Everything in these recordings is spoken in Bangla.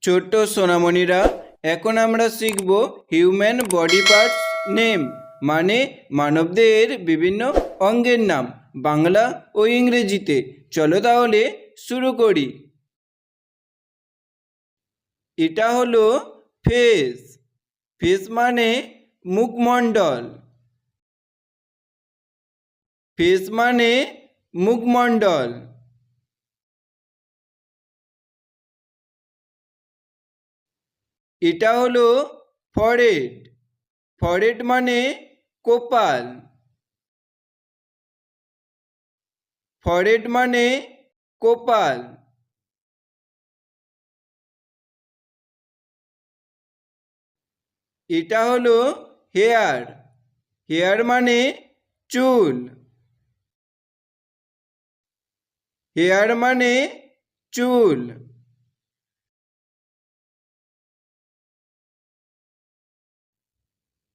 ছোট্ট সোনামণিরা, এখন আমরা শিখব হিউম্যান বডি পার্টস নেম, মানে মানবদেহের বিভিন্ন অঙ্গের নাম, বাংলা ও ইংরেজিতে। চলো তাহলে শুরু করি। এটা হলো ফেস। ফেস মানে মুখমণ্ডল। ফেস মানে মুখমণ্ডল। এটা হলো ফরেড। ফরেড মানে কপাল। ফরেড মানে কপাল। এটা হলো হেয়ার। হেয়ার মানে চুল। হেয়ার মানে চুল।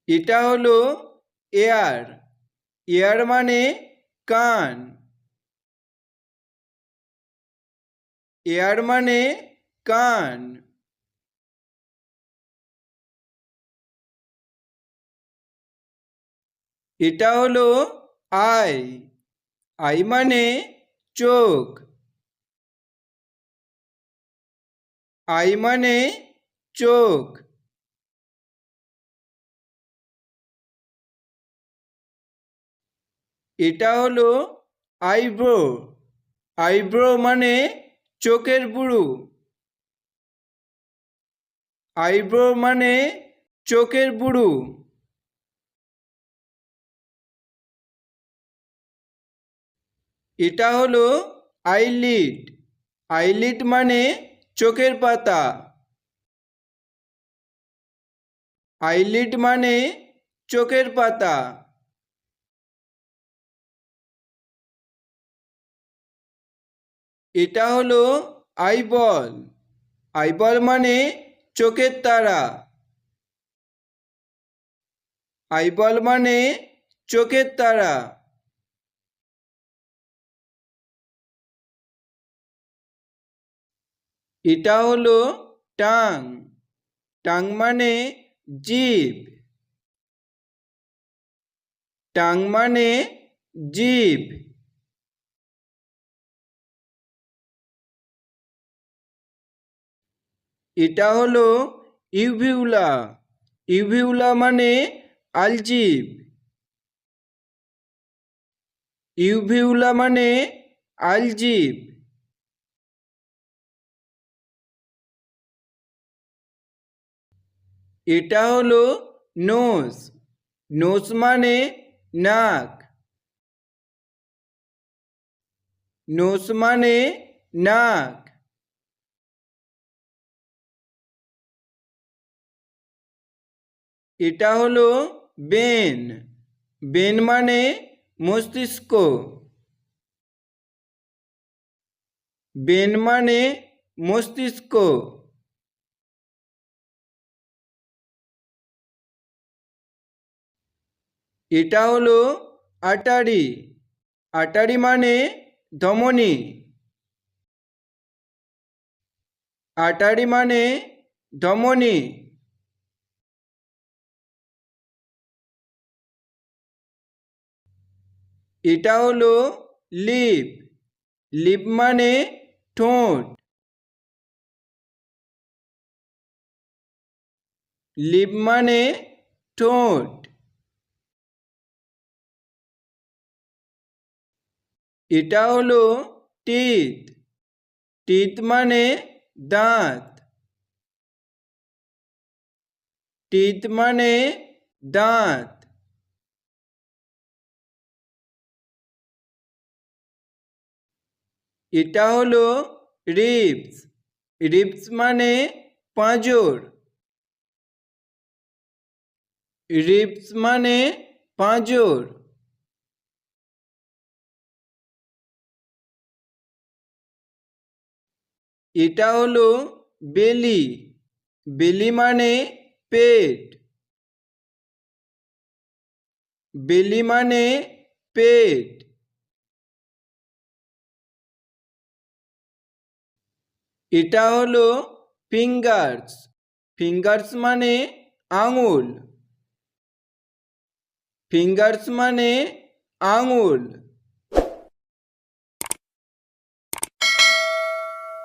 এটা হলো এয়ার। এয়ার মানে কান। এয়ার মানে কান। এটা হলো আই। আই মানে চোখ। আই মানে চোখ। এটা হলো আইব্রো। আইব্রো মানে চোখের ভুরু। আইব্রো মানে চোখের ভুরু। এটা হলো আইলিড। আইলিড মানে চোখের পাতা। আইলিড মানে চোখের পাতা। এটা হলো আইবল। আইবল মানে চোখের তারা। আইবল মানে চোখের তারা। এটা হলো টাং। টাং মানে জিভ। টাং মানে জিভ। এটা হলো ইউভিউলা। ইউভিউলা মানে আলজিভ। ইউভিউলা মানে আলজিভ। এটা হলো নোজ। নোজ মানে নাক। নোজ মানে নাক। এটা হলো বেন। বেন মানে মস্তিষ্ক। বেন মানে মস্তিষ্ক। এটা হলো আটারি। আটারি মানে ধমনী। আটারি মানে ধমনী। এটা হলো লিপ। লিপ মানে ঠোঁট। লিপ মানে ঠোঁট। এটা হলো টিথ। টিথ মানে দাঁত। টিথ মানে দাঁত। এটা হলো রিবস। রিবস মানে পাঁজর। রিবস মানে পাঁজর। এটা হলো বেলি। বেলি মানে পেট। বেলি মানে পেট। এটা হলো ফিঙ্গার্স। ফিঙ্গার্স মানে আঙুল। ফিঙ্গার্স মানে আঙুল।